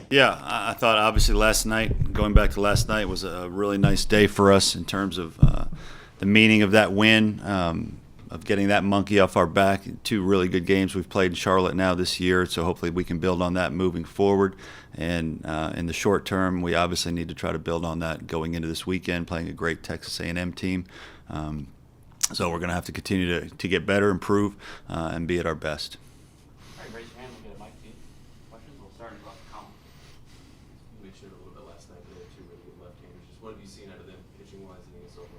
Yeah, I thought obviously going back to last night, was a really nice day for us in terms of the meaning of that win, of getting that monkey off our back. Two really good games we've played in Charlotte now this year, so hopefully we can build on that moving forward. And in the short term, we obviously need to try to build on that going into this weekend, playing a great Texas A&M team. So we're going to have to continue to get better, improve, and be at our best. All right, raise your hand. We'll get a mic to you. Questions? We'll start in Colin. We showed a little bit last night. They had two really good left-handers. Just what have you seen out of them pitching-wise against overall?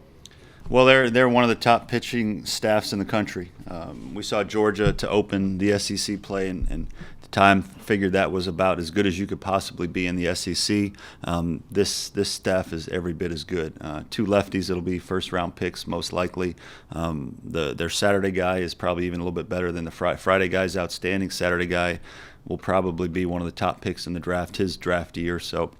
Well, they're one of the top pitching staffs in the country. We saw Georgia to open the SEC play, and at the time figured that was about as good as you could possibly be in the SEC. This staff is every bit as good. Two lefties that'll be first-round picks most likely. Their Saturday guy is probably even a little bit better than the Friday guy's outstanding. Saturday guy will probably be one of the top picks in the draft, his draft year. So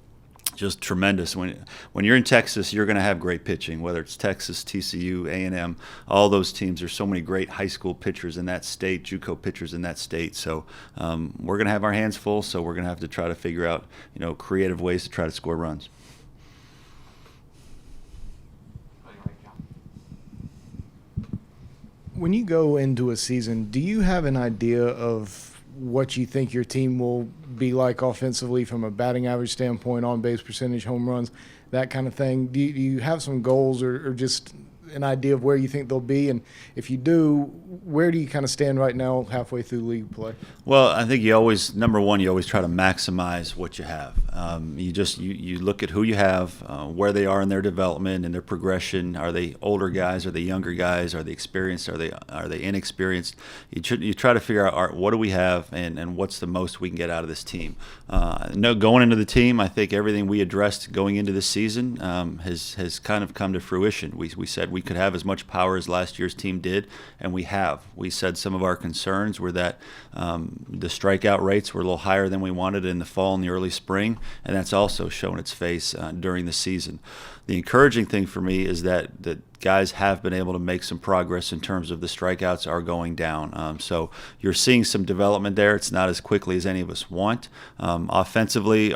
just tremendous. When you're in Texas, you're going to have great pitching, whether it's Texas, TCU, A&M, all those teams. There's so many great high school pitchers in that state, JUCO pitchers in that state. So we're going to have our hands full, so we're going to have to try to figure out, creative ways to try to score runs. When you go into a season, do you have an idea of what you think your team will be like offensively from a batting average standpoint, on-base percentage, home runs, that kind of thing? Do you have some goals or just an idea of where you think they'll be? And if you do, where do you kind of stand right now halfway through league play? Well, I think number one, you always try to maximize what you have. You look at who you have, where they are in their development and their progression. Are they older guys? Are they younger guys? Are they experienced? Are they inexperienced? You try to figure out what do we have and what's the most we can get out of this team. Going into the team, I think everything we addressed going into this season has kind of come to fruition. We said we could have as much power as last year's team did, and we have. We said some of our concerns were that the strikeout rates were a little higher than we wanted in the fall and the early spring, and that's also shown its face during the season. The encouraging thing for me is that guys have been able to make some progress in terms of the strikeouts are going down. So you're seeing some development there. It's not as quickly as any of us want. Offensively,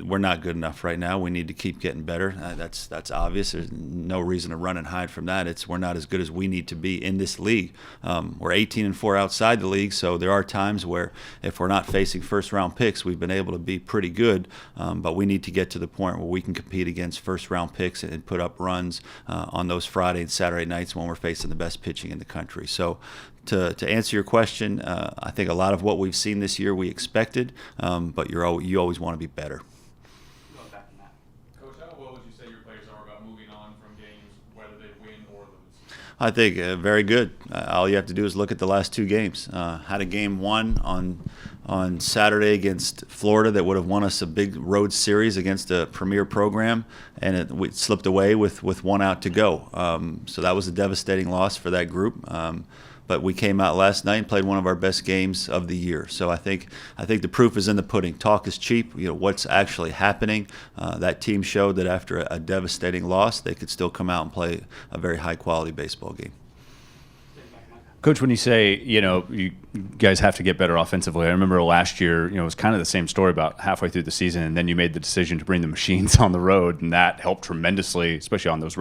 we're not good enough right now. We need to keep getting better. That's obvious. There's no reason to run and hide from that. We're not as good as we need to be in this league. We're 18-4 outside the league, so there are times where if we're not facing first-round picks, we've been able to be pretty good, but we need to get to the point where we can compete against first-round picks and put up runs on those Friday and Saturday nights when we're facing the best pitching in the country. So to answer your question, I think a lot of what we've seen this year we expected, but you always want to be better. Coach, how well would you say your players are about moving on from games, whether they win or lose? I think very good. All you have to do is look at the last two games. Had a game one on Saturday against Florida that would have won us a big road series against a premier program, and we slipped away with one out to go. So that was a devastating loss for that group. But we came out last night and played one of our best games of the year. So I think the proof is in the pudding. Talk is cheap. What's actually happening. That team showed that after a devastating loss, they could still come out and play a very high-quality baseball game. Coach, when you say, you guys have to get better offensively, I remember last year, it was kind of the same story about halfway through the season, and then you made the decision to bring the machines on the road, and that helped tremendously, especially on those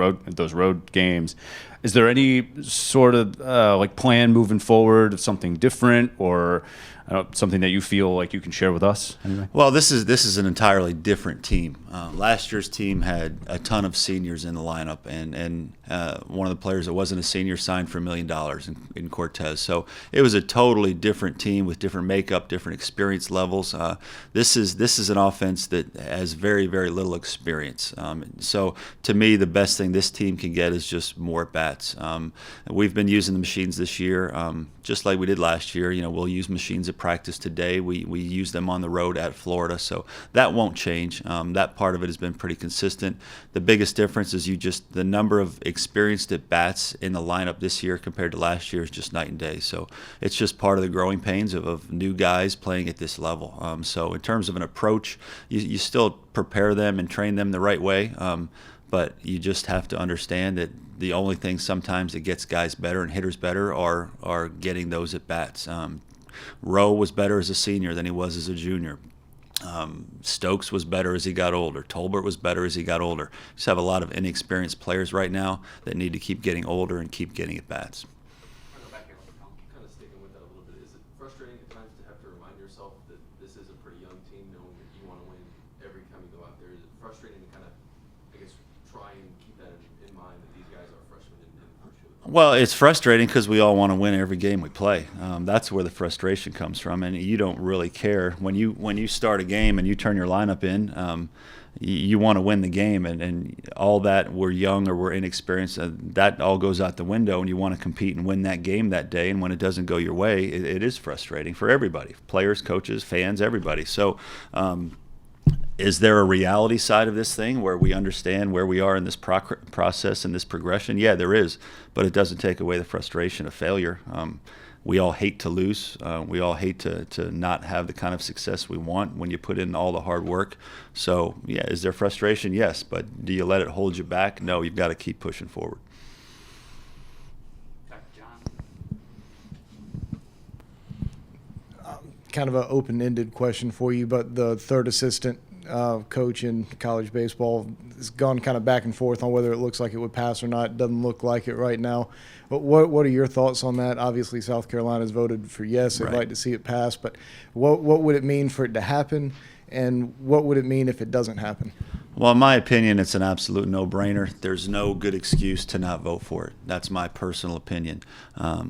road games. Is there any sort of plan moving forward of something different, or something that you feel like you can share with us? Anyway? Well, this is an entirely different team. Last year's team had a ton of seniors in the lineup, and one of the players that wasn't a senior signed for $1 million in Cortez. So it was a totally different team with different makeup, different experience levels. This is an offense that has very, very little experience. So to me, the best thing this team can get is just more at-bats. We've been using the machines this year, just like we did last year. We'll use machines at practice today. We use them on the road at Florida, so that won't change. That part of it has been pretty consistent. The biggest difference is the number of experienced at bats in the lineup this year compared to last year is just night and day. So it's just part of the growing pains of new guys playing at this level. So in terms of an approach, you still prepare them and train them the right way, but you just have to understand that the only thing sometimes that gets guys better and hitters better are getting those at bats. Rowe was better as a senior than he was as a junior. Stokes was better as he got older. Tolbert was better as he got older. Just have a lot of inexperienced players right now that need to keep getting older and keep getting at bats. Kind of sticking with that a little bit, is it frustrating at times to have to remind yourself that this is a pretty young team, knowing that you want to win every time you go out there? Is it frustrating to kind of, I guess, try and keep that in mind that these guys are freshmen in the first year? Well, it's frustrating because we all want to win every game we play. That's where the frustration comes from, and you don't really care when you start a game and you turn your lineup in. You want to win the game, and all that we're young or we're inexperienced, that all goes out the window, and you want to compete and win that game that day. And when it doesn't go your way, it is frustrating for everybody, players, coaches, fans, everybody. So is there a reality side of this thing where we understand where we are in this process and this progression? Yeah, there is, but it doesn't take away the frustration of failure. We all hate to lose. We all hate to not have the kind of success we want when you put in all the hard work. So, yeah, is there frustration? Yes, but do you let it hold you back? No, you've got to keep pushing forward. Kind of an open-ended question for you, but the third assistant coach in college baseball has gone kind of back and forth on whether it looks like it would pass or not. It doesn't look like it right now. But what are your thoughts on that? Obviously, South Carolina's voted for yes. They'd like to see it pass. But what would it mean for it to happen, and what would it mean if it doesn't happen? Well, in my opinion, it's an absolute no-brainer. There's no good excuse to not vote for it. That's my personal opinion.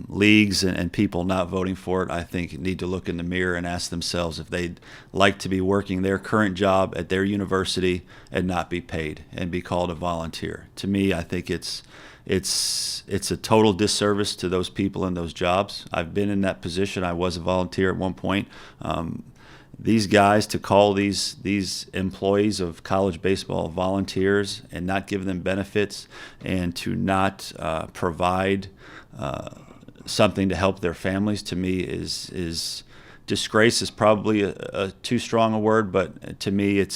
Leagues and people not voting for it, I think, need to look in the mirror and ask themselves if they'd like to be working their current job at their university and not be paid and be called a volunteer. To me, I think it's a total disservice to those people in those jobs. I've been in that position. I was a volunteer at one point. These guys, to call these employees of college baseball volunteers and not give them benefits and to not provide something to help their families, to me is disgrace is probably a too strong a word, but to me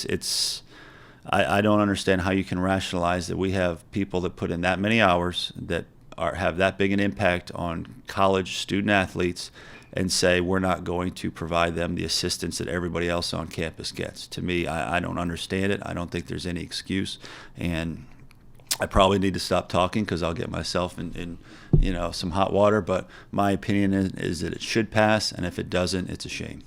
I don't understand how you can rationalize that we have people that put in that many hours that have that big an impact on college student athletes and say we're not going to provide them the assistance that everybody else on campus gets. To me, I don't understand it. I don't think there's any excuse, and I probably need to stop talking because I'll get myself in some hot water. But my opinion is that it should pass, and if it doesn't, it's a shame.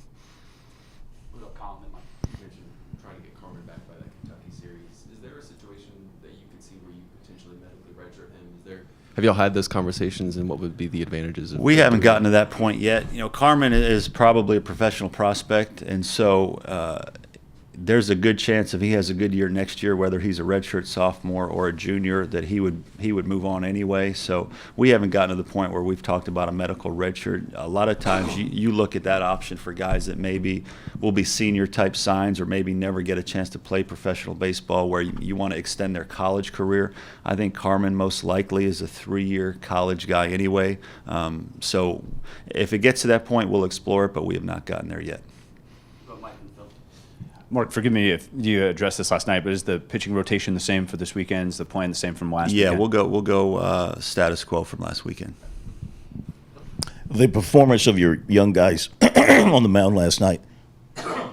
You mentioned trying to get Carmen back by that Kentucky series. Is there a situation that you could see where you potentially medically redshirt him? Have y'all had those conversations, and what would be the advantages of We haven't gotten to that point yet. Carmen is probably a professional prospect, and so there's a good chance if he has a good year next year, whether he's a redshirt sophomore or a junior, that he would move on anyway. So we haven't gotten to the point where we've talked about a medical redshirt. A lot of times you look at that option for guys that maybe will be senior type signs or maybe never get a chance to play professional baseball, where you want to extend their college career. I think Carmen most likely is a 3-year college guy anyway. So if it gets to that point, we'll explore it, but we have not gotten there yet. Mark, forgive me if you addressed this last night, but is the pitching rotation the same for this weekend? Is the plan the same from last weekend? Yeah, we'll go status quo from last weekend. The performance of your young guys on the mound last night,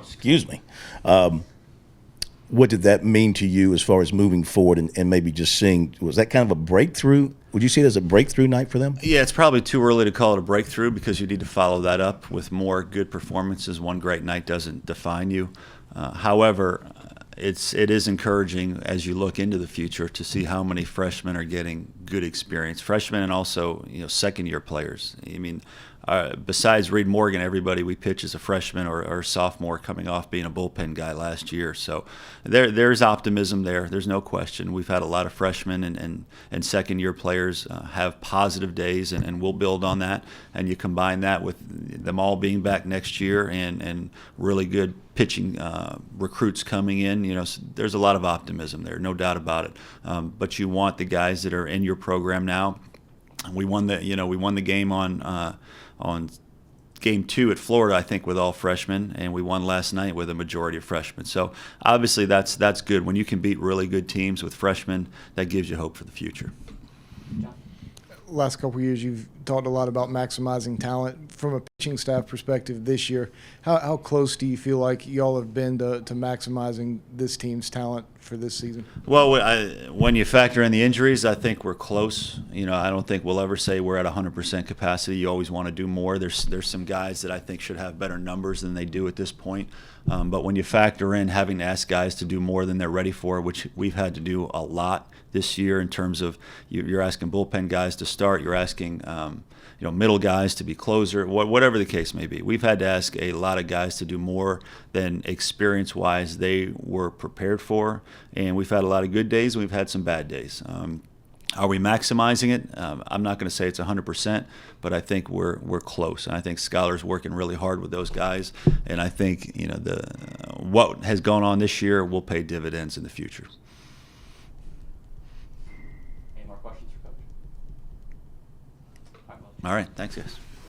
excuse me, what did that mean to you as far as moving forward and maybe just seeing, was that kind of a breakthrough? Would you see it as a breakthrough night for them? Yeah, it's probably too early to call it a breakthrough because you need to follow that up with more good performances. One great night doesn't define you. However, it is encouraging as you look into the future to see how many freshmen are getting good experience. Freshmen and also second-year players. I mean, besides Reed Morgan, everybody we pitch is a freshman or sophomore coming off being a bullpen guy last year. So there's optimism there. There's no question. We've had a lot of freshmen and second-year players have positive days, and we'll build on that. And you combine that with them all being back next year and really good pitching recruits coming in. So there's a lot of optimism there, no doubt about it. But you want the guys that are in your program now. We won the game on game 2 at Florida, I think, with all freshmen, and we won last night with a majority of freshmen. So obviously that's good. When you can beat really good teams with freshmen, that gives you hope for the future. Last couple of years, you've talked a lot about maximizing talent from a pitching staff perspective this year. How close do you feel like y'all have been to maximizing this team's talent for this season? Well, when you factor in the injuries, I think we're close. You know, I don't think we'll ever say we're at 100% capacity. You always want to do more. There's some guys that I think should have better numbers than they do at this point. But when you factor in having to ask guys to do more than they're ready for, which we've had to do a lot this year in terms of you're asking bullpen guys to start, you're asking middle guys to be closer, whatever the case may be. We've had to ask a lot of guys to do more than experience-wise they were prepared for, and we've had a lot of good days and we've had some bad days. Are we maximizing it? I'm not going to say it's 100%, but I think we're close. And I think Skylar's working really hard with those guys, and I think what has gone on this year will pay dividends in the future. Any more questions for Coach? All right, thanks, guys.